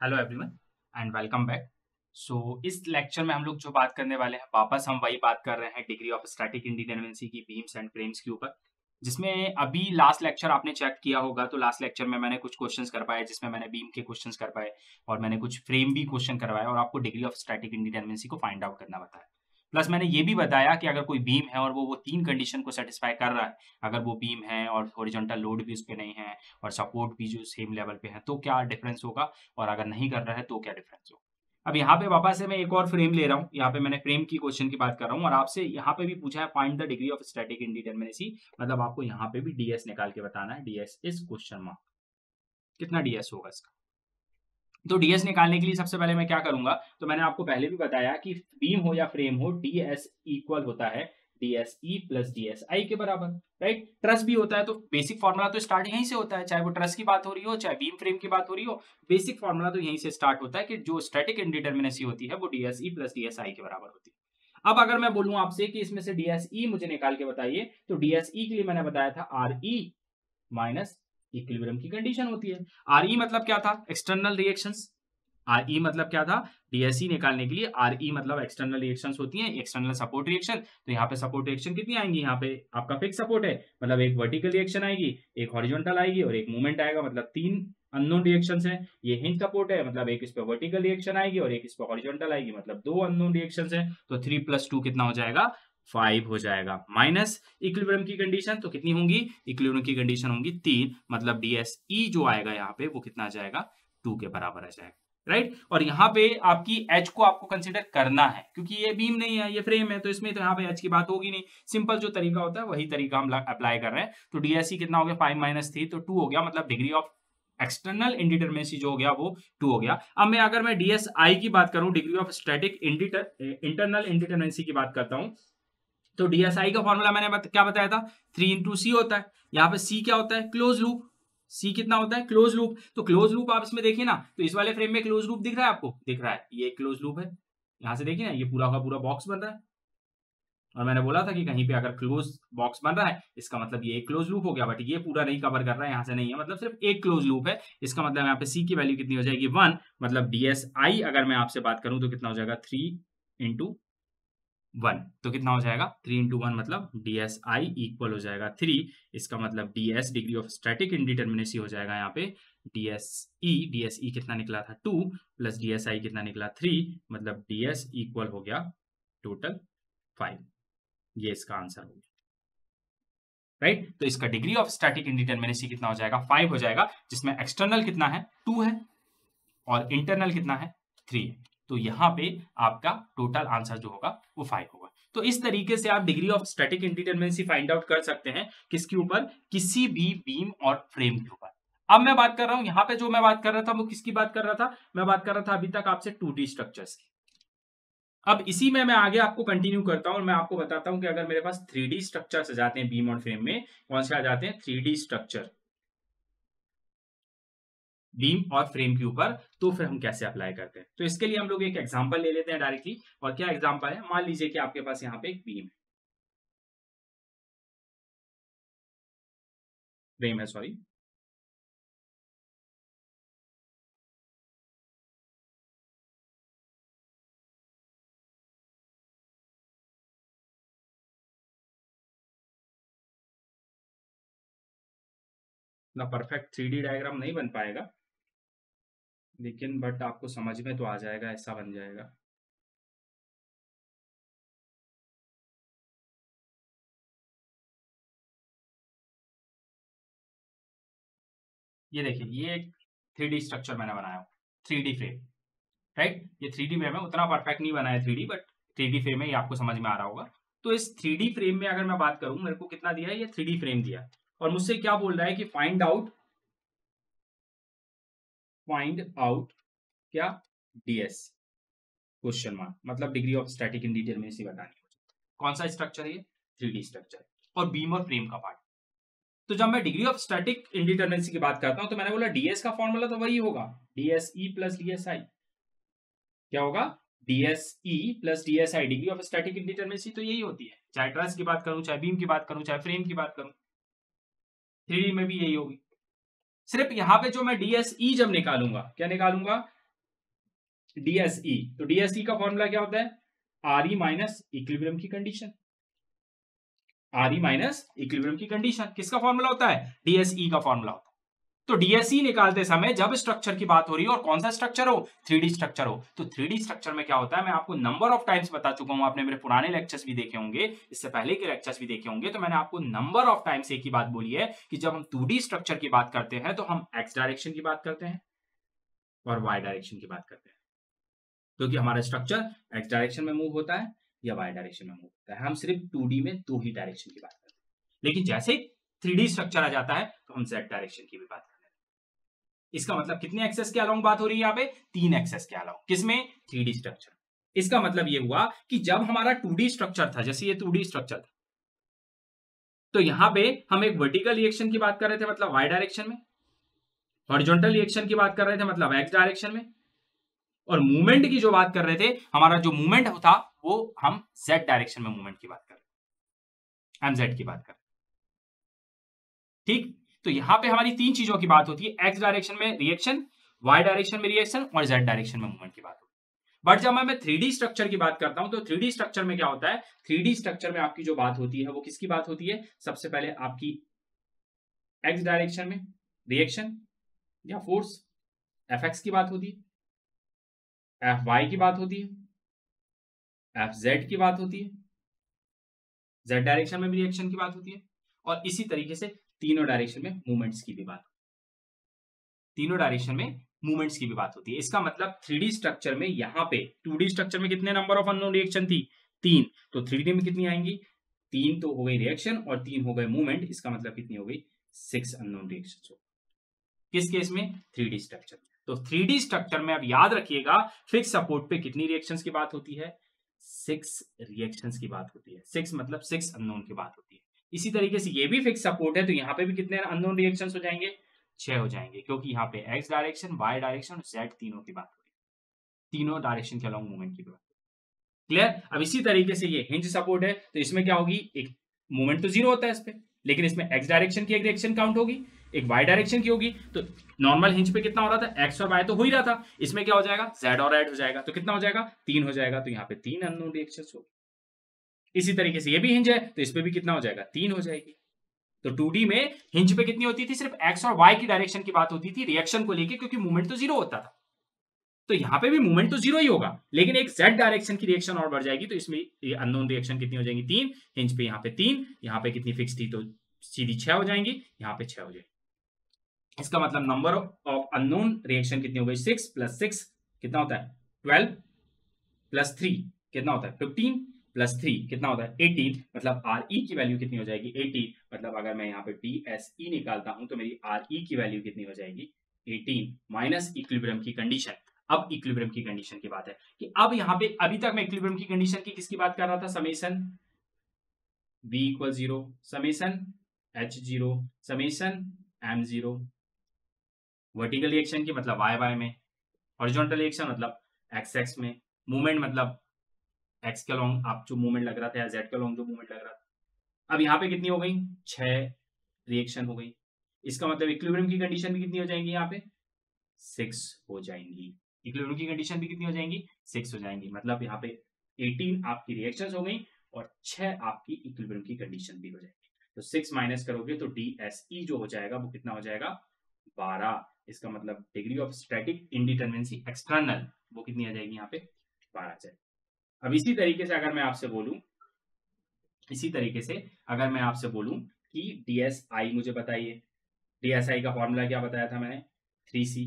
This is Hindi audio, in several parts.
Hello everyone and welcome back. इस लेक्चर में हम लोग जो बात करने वाले हैं वापस हम वही बात कर रहे हैं डिग्री ऑफ स्टैटिक इंडिटरमिनेसी की बीम्स एंड फ्रेम्स के ऊपर, जिसमें अभी लास्ट लेक्चर आपने चेक किया होगा। तो लास्ट लेक्चर में मैंने कुछ क्वेश्चंस कर पाए, जिसमें मैंने बीम के क्वेश्चंस कर पाए और मैंने कुछ फ्रेम भी क्वेश्चन करवाए और आपको डिग्री ऑफ स्टैटिक इंडिटरमिनेसी को फाइंड आउट करना बताया। प्लस मैंने ये भी बताया कि अगर कोई बीम है और वो तीन कंडीशन को सेटिस्फाई कर रहा है, अगर वो बीम है और हॉरिजॉन्टल लोड भी उस पर नहीं है और सपोर्ट भी जो सेम लेवल पे है, तो क्या डिफरेंस होगा, और अगर नहीं कर रहा है तो क्या डिफरेंस होगा। अब यहाँ पे वापस से मैं एक और फ्रेम ले रहा हूँ। यहाँ पे मैंने फ्रेम की क्वेश्चन की बात कर रहा हूँ और आपसे यहाँ पे भी पूछा है find the degree of static indeterminacy, मतलब आपको यहाँ पे भी डीएस निकाल के बताना है। डीएस इज क्वेश्चन मार्क, कितना डीएस होगा इसका। तो डीएस निकालने के लिए सबसे पहले मैं क्या करूंगा, तो मैंने आपको पहले भी बताया कि बीम हो या फ्रेम हो, डीएस इक्वल होता है डीएसई प्लस डीएसआई के बराबर, राइट। ट्रस भी होता है तो बेसिक फॉर्मूला तो स्टार्ट यहीं से होता है, चाहे वो ट्रस की बात हो रही हो चाहे बीम फ्रेम की बात हो रही हो, बेसिक फॉर्मूला तो यहीं से स्टार्ट होता है कि जो स्टैटिक इंडिटरमिनेसी होती है वो डीएसई प्लस डीएसआई के बराबर होती है। अब अगर मैं बोलूं आपसे कि इसमें से डीएसई मुझे निकाल के बताइए, तो डीएसई के लिए मैंने बताया था आर ई माइनस इक्विलिब्रियम की कंडीशन होती है। आर ई मतलब क्या था, एक्सटर्नल रिएक्शंस। आर ई मतलब क्या था, डीएसई निकालने के लिए आर ई मतलब एक्सटर्नल रिएक्शंस होती हैं, एक्सटर्नल सपोर्ट रिएक्शन। तो यहाँ पे सपोर्ट रिएक्शन कितनी आएंगी, यहाँ पे आपका फिक्स सपोर्ट है, मतलब एक वर्टिकल रिएक्शन आएगी, एक हॉरिजॉन्टल आएगी और एक मूवमेंट आएगा, मतलब तीन अननोन रिएक्शंस हैं। ये हिंज सपोर्ट है, मतलब एक इस पे वर्टिकल रिएक्शन आएगी और एक इस पे हॉरिजॉन्टल आएगी, मतलब दो अननोन रिएक्शंस हैं। तो 3 + 2 कितना हो जाएगा, 5 हो जाएगा। माइनस इक्विलिब्रियम की कंडीशन तो कितनी होंगी, इक्विलिब्रियम की कंडीशन होंगी 3, मतलब डीएसई जो आएगा यहाँ पे वो कितना आ जाएगा, 2 के बराबर आ जाएगा, राइट। और यहाँ पे आपकी एच को आपको कंसिडर करना है, क्योंकि ये बीम नहीं है ये फ्रेम है, तो इसमें तो यहाँ पे एच की बात होगी नहीं। सिंपल जो तरीका होता है वही तरीका हम अप्लाई कर रहे हैं। तो डीएससी कितना हो गया, 5 - 3 तो 2 हो गया, मतलब डिग्री ऑफ एक्सटर्नल इंडिटरमिनेसी जो हो गया वो 2 हो गया। अब मैं अगर मैं डीएसआई की बात करूं, degree of static internal indeterminacy की बात करता हूं, तो डीएसआई का फॉर्मूला मैंने क्या बताया था, 3 × C होता है। यहाँ पे C क्या होता है, क्लोज लूप। सी कितना होता है, क्लोज लूप। तो क्लोज लूप आप इसमें देखिए ना, तो इस वाले फ्रेम में क्लोज लूप दिख रहा है आपको, दिख रहा है, ये क्लोज लूप है। यहां से देखिए ना, ये पूरा का पूरा बॉक्स बन रहा है। और मैंने बोला था कि कहीं पे अगर क्लोज बॉक्स बन रहा है इसका मतलब ये एक क्लोज लूप हो गया, बट ये पूरा नहीं कवर कर रहा है, यहाँ से नहीं है, मतलब सिर्फ एक क्लोज लूप है। इसका मतलब यहाँ पे सी की वैल्यू कितनी हो जाएगी, 1, मतलब डीएसआई अगर मैं आपसे बात करूं तो कितना हो जाएगा, 3 × 1। तो कितना हो जाएगा, 3 × 1 मतलब DSI इक्वल हो जाएगा 3। इसका मतलब DS degree of static indeterminacy हो जाएगा यहाँ पे DSE कितना निकला था 2 प्लस DSI कितना निकला 3, मतलब DS इक्वल हो गया टोटल 5। ये इसका आंसर हो गया, राइट। तो इसका डिग्री ऑफ स्टैटिक इंडिटरमिनेसी कितना हो जाएगा, 5 हो जाएगा, जिसमें एक्सटर्नल कितना है, 2 है और इंटरनल कितना है, 3 है। तो यहाँ पे आपका टोटल आंसर जो होगा वो 5 होगा। तो इस तरीके से आप degree of static indeterminacy find out कर सकते हैं, किसके ऊपर, किसी भी बीम और फ्रेम के ऊपर। अब मैं बात कर रहा हूं, यहाँ पे जो मैं बात कर रहा था वो किसकी बात कर रहा था, मैं बात कर रहा था अभी तक आपसे 2D स्ट्रक्चर्स की। अब इसी में मैं आगे आपको कंटिन्यू करता हूं और मैं आपको बताता हूं कि अगर मेरे पास 3D स्ट्रक्चर्स आ जाते हैं बीम और फ्रेम में, कौन से आ जाते हैं 3D स्ट्रक्चर बीम और फ्रेम के ऊपर, तो फिर हम कैसे अप्लाई करते हैं। तो इसके लिए हम लोग एक एग्जांपल ले लेते हैं डायरेक्टली। और क्या एग्जांपल है, मान लीजिए कि आपके पास यहाँ पे एक बीम है, फ्रेम है, सॉरी। ना परफेक्ट 3D डायग्राम नहीं बन पाएगा, लेकिन बट आपको समझ में तो आ जाएगा, ऐसा बन जाएगा। ये देखिए, ये एक 3D स्ट्रक्चर मैंने बनाया, 3D फ्रेम, राइट। ये 3D फ्रेम है, उतना परफेक्ट नहीं बना है 3D, बट 3D फ्रेम है, ये आपको समझ में आ रहा होगा। तो इस 3D फ्रेम में अगर मैं बात करूं, मेरे को कितना दिया है, ये 3D फ्रेम दिया है और मुझसे क्या बोल रहा है कि फाइंड आउट क्या, डीएस क्वेश्चन मार्क, मतलब डिग्री ऑफ स्टैटिक इंडिटरमिनेसी बतानी है। कौन सा स्ट्रक्चर है ये, 3D स्ट्रक्चर और बीम और फ्रेम का पार्ट। तो जब मैं डिग्री ऑफ स्टैटिक इंडिटरमिनेसी की बात करता हूं, तो मैंने बोला डीएस का फॉर्मूला तो वही होगा, डीएसई प्लस डीएसआई। क्या होगा, DSE plus DSi, degree of static indeterminacy तो यही होती है, चाहे ट्रस की बात करूं, चाहे बीम की बात करूं, चाहे फ्रेम की बात करूं, 3D में भी यही होगी। सिर्फ यहाँ पे जो मैं डीएसई जब निकालूंगा, क्या निकालूंगा, डीएसई, तो डीएसई का फॉर्मूला क्या होता है? आर ई माइनस इक्विलिब्रियम की condition, R E minus equilibrium की कंडीशन किसका फॉर्मूला होता है? डीएसई का फॉर्मूला होता है। तो डीएसई निकालते समय जब स्ट्रक्चर की बात हो रही है और कौन सा स्ट्रक्चर हो, 3D स्ट्रक्चर हो, तो 3D स्ट्रक्चर में क्या होता है, मैं आपको नंबर ऑफ टाइम्स बता चुका हूं, आपने मेरे पुराने लेक्चर्स भी देखे होंगे, इससे पहले के लेक्चर्स भी देखे होंगे, तो मैंने आपको नंबर ऑफ टाइम्स एक ही बात बोली है कि जब हम 2D स्ट्रक्चर की बात करते हैं तो हम एक्स डायरेक्शन की बात करते हैं और वाई डायरेक्शन की बात करते हैं, क्योंकि हमारा स्ट्रक्चर एक्स डायरेक्शन में मूव होता है या वाई डायरेक्शन में मूव होता है। हम सिर्फ 2D में 2 ही डायरेक्शन की बात करते हैं, लेकिन जैसे 3D स्ट्रक्चर आ जाता है तो हम जेड डायरेक्शन की भी बात करते हैं। इसका मतलब कितने एक्सेस के अलोंग बात हो रही है यहाँ पे? 3 एक्सेस के अलोंग। किसमें? 3D structure. इसका मतलब ये हुआ कि जब हमारा 2D स्ट्रक्चर था, जैसे ये 2D स्ट्रक्चर था, तो यहां पे हम एक वर्टिकल रिएक्शन की बात कर रहे थे मतलब वाई डायरेक्शन में, हॉरिजॉन्टल रिएक्शन की बात कर रहे थे मतलब एक्स डायरेक्शन में, और मूवमेंट की जो बात कर रहे थे, हमारा जो मूवमेंट था वो हम जेड डायरेक्शन में मूवमेंट की बात कर रहे हैं, हम जेड की बात कर रहे हैं। ठीक, तो यहां पे हमारी 3 चीजों की बात होती है, एक्स डायरेक्शन में रिएक्शन, वाई डायरेक्शन में रिएक्शन और जेड डायरेक्शन में मूवमेंट की बात होती है। बट जब मैं 3D स्ट्रक्चर की बात करता हूं तो 3D स्ट्रक्चर में क्या होता है? 3D स्ट्रक्चर में आपकी जो बात होती है वो किसकी बात होती है? सबसे पहले आपकी एक्स डायरेक्शन में रिएक्शन या फोर्स एफ एक्स की बात होती है, एफ वाई की बात होती है, एफ जेड की बात होती है, जेड डायरेक्शन में भी रिएक्शन की बात होती है, और इसी तरीके से तीनों डायरेक्शन में मूवमेंट्स की भी बात, तीनों डायरेक्शन में मूवमेंट्स की भी बात होती है। इसका मतलब 3D स्ट्रक्चर में यहाँ पे 2D स्ट्रक्चर में कितने नंबर ऑफ अननोन रिएक्शन थी? 3। तो 3D में कितनी आएंगी? 3 तो हो गई रिएक्शन और 3 हो गए मूवमेंट। इसका मतलब कितनी हो गई? 6 अननोन रिएक्शन हो। किस केस में? 3D structure. तो 3D स्ट्रक्चर में अब याद रखिएगा, फिक्स सपोर्ट पे कितनी रिएक्शंस की बात होती है? 6 रिएक्शंस की बात होती है। 6 मतलब 6 अननोन की बात होती है। इसी तरीके से ये भी फिक्स सपोर्ट है, तो यहाँ पे भी कितने अननोन रिएक्शंस हो जाएंगे? 6 हो जाएंगे, क्योंकि यहाँ पे एक्स डायरेक्शन, वाई डायरेक्शन और जेड तीनों की बात हो रही है, तीनों डायरेक्शन के अलॉन्ग मूवमेंट की बात। क्लियर? अब इसी तरीके से ये हिंज सपोर्ट है, तो इसमें क्या होगी? एक मूवमेंट तो 0 होता है इस पे, लेकिन इसमें एक्स डायरेक्शन की एक रिएक्शन काउंट होगी, एक वाई डायरेक्शन की होगी। तो नॉर्मल हिंज पे कितना हो रहा था? एक्स और वाई तो हो ही रहा था, इसमें क्या हो जाएगा? जेड और एड हो जाएगा, तो कितना हो जाएगा? 3 हो जाएगा। तो यहाँ पे 3 अननोन रिएक्शंस हो। इसी तरीके से ये भी हिंज है, तो इस पे भी कितना हो जाएगा? 3 हो जाएगी। तो 2D में हिंज पे कितनी होती थी? सिर्फ एक्स और वाई की डायरेक्शन की बात होती थी रिएक्शन को लेके, क्योंकि मूवमेंट तो 0 होता था। तो यहाँ पे भी मूवमेंट तो 0 ही होगा, लेकिन एक जेड डायरेक्शन की रिएक्शन और बढ़ जाएगी, तो इसमें ये अननोन रिएक्शन कितनी हो जाएंगी? 3। हिंज पे यहाँ पे 3, यहाँ पे कितनी फिक्स थी? तो सीधी 6 हो जाएंगी, यहाँ पे 6 हो जाएगी। इसका मतलब नंबर ऑफ अननोन रिएक्शन कितनी हो गई? 6 प्लस 6 कितना होता है? 12 प्लस 3 कितना होता है? 15 प्लस 3 कितना होता है? 18। मतलब आर ई की वैल्यू कितनी हो जाएगी? 18। मतलब अगर मैं यहाँ पे डी एस ई निकालता हूं तो मेरी आर ई की वैल्यू कितनी हो जाएगी? 18 माइनस इक्विलिब्रियम की कंडीशन। अब इक्विलिब्रियम की कंडीशन की बात है कि अब यहाँ पे अभी तक मैं इक्विलिब्रियम की कंडीशन की किसकी बात कर रहा था? Summation b equal 0, summation h 0, summation m 0। Vertical reaction की मतलब y y में, हॉरिजॉन्टल रिएक्शन मतलब x x में, मूवमेंट मतलब x के अलोंग आप जो मूवमेंट लग रहा था या z के अलोंग जो मूवमेंट लग रहा था। अब यहाँ पे कितनी हो गई? 6 रिएक्शन हो गई। इसका मतलब इक्विलिब्रियम की कंडीशन भी कितनी हो जाएंगी? यहाँ पे 6 हो जाएंगी। इक्विलिब्रियम की कंडीशन भी कितनी हो जाएंगी? 6 हो जाएंगी। मतलब यहाँ पे 18 आपकी रिएक्शंस हो गई और 6 आपकी इक्विलिब्रियम की कंडीशन भी हो जाएगी। तो 6 माइनस करोगे तो DSE जो हो जाएगा वो कितना हो जाएगा? 12। इसका मतलब डिग्री ऑफ स्टैटिक इंडिटरमिनेंसी एक्सटर्नल वो कितनी आ जाएगी? यहाँ पे 12 आ जाएगी। अब इसी तरीके से अगर मैं आपसे बोलूं, इसी तरीके से अगर मैं आपसे बोलूं कि DSI मुझे बताइए, DSI का फॉर्मूला क्या बताया था मैंने? 3C।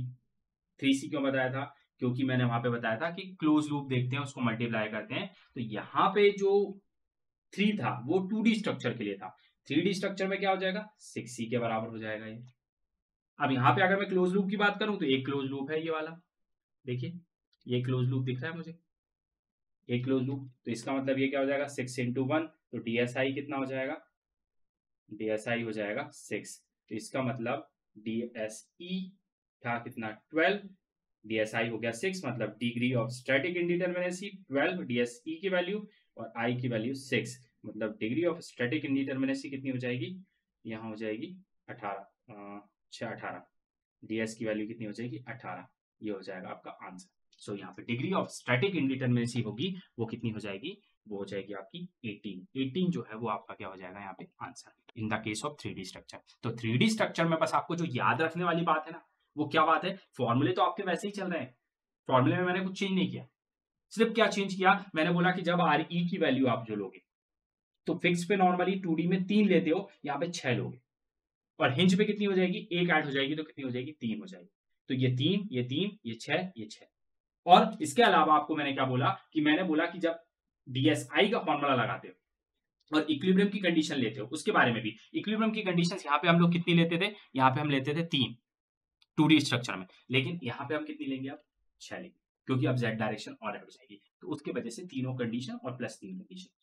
3C क्यों बताया था? क्योंकि मैंने वहां पे बताया था कि क्लोज लूप देखते हैं उसको मल्टीप्लाई करते हैं, तो यहाँ पे जो 3 था वो 2D स्ट्रक्चर के लिए था, 3D स्ट्रक्चर में क्या हो जाएगा? 6C के बराबर हो जाएगा ये। अब यहाँ पे अगर मैं क्लोज लूप की बात करूं तो एक क्लोज लूप है ये वाला, देखिए ये क्लोज लूप दिख रहा है मुझे, एक क्लोज लूप। तो इसका मतलब ये क्या हो जाएगा? 6 इंटू 1। तो DSI कितना हो जाएगा? DSI हो जाएगा 6। तो इसका मतलब DSE था कितना? 12। DSI हो गया 6, मतलब degree of static indeterminacy 12 DSE की वैल्यू और I की वैल्यू 6, मतलब डिग्री ऑफ स्टैटिक इंडिटरमिनेसी कितनी हो जाएगी? यहाँ हो जाएगी 18। 18। DS की वैल्यू कितनी हो जाएगी? 18। ये हो जाएगा आपका आंसर। सो यहाँ पे डिग्री ऑफ स्टैटिक इंडिटरमिनेसी होगी वो कितनी हो जाएगी, वो हो जाएगी आपकी 18 जो है वो आपका क्या हो जाएगा यहाँ पे answer in the case of 3D structure. तो 3D स्ट्रक्चर में बस आपको जो याद रखने वाली बात है ना, वो क्या बात है, फॉर्मूले तो आपके वैसे ही चल रहे हैं, फॉर्मूले में मैंने कुछ चेंज नहीं किया, सिर्फ क्या चेंज किया, मैंने बोला कि जब आर ई की वैल्यू आप जो लोगे तो फिक्स पे नॉर्मली 2D में 3 लेते हो, यहाँ पे 6 लोगे, और हिंज पे कितनी हो जाएगी, एक ऐड हो जाएगी तो कितनी हो जाएगी, 3 हो जाएगी। तो ये 3, ये 3, ये 6, ये 6। और इसके अलावा आपको मैंने क्या बोला कि मैंने बोला कि जब डीएसआई का फॉर्मूला लगाते हो और इक्विलिब्रियम की कंडीशन लेते हो, उसके बारे में भी इक्विलिब्रियम की कंडीशंस यहाँ पे हम लोग कितनी लेते थे, यहाँ पे हम लेते थे 3 2D स्ट्रक्चर में, लेकिन यहाँ पे हम कितनी लेंगे, अब 6 लेंगे, क्योंकि अब जेड डायरेक्शन और हो जाएगी, तो उसके वजह से तीनों कंडीशन और प्लस 3 कंडीशन।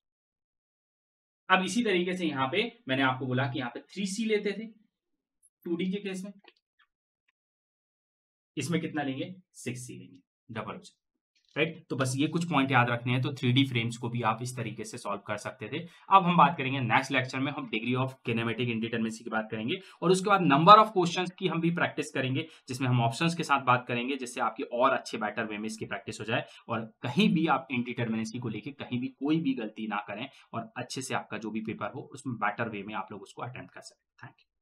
अब इसी तरीके से यहाँ पे मैंने आपको बोला कि यहाँ पे 3C लेते थे 2D के केस में, इसमें कितना लेंगे, 6C लेंगे, डबल हो जाए, राइट। तो बस ये कुछ पॉइंट याद रखने हैं। तो 3D फ्रेम्स को भी आप इस तरीके से सॉल्व कर सकते थे। अब हम बात करेंगे नेक्स्ट लेक्चर में, हम डिग्री ऑफ किनेमेटिक इंडिटरमिनेसी की बात करेंगे और उसके बाद नंबर ऑफ क्वेश्चंस की हम भी प्रैक्टिस करेंगे, जिसमें हम ऑप्शंस के साथ बात करेंगे, जिससे आपकी और अच्छे बेटर वे में इसकी प्रैक्टिस हो जाए और कहीं भी आप इंडिटरमिनेसी को लेकर कहीं भी कोई भी गलती ना करें और अच्छे से आपका जो भी पेपर हो उसमें बेटर वे में आप लोग उसको अटेम्प्ट कर सकें। Thank you.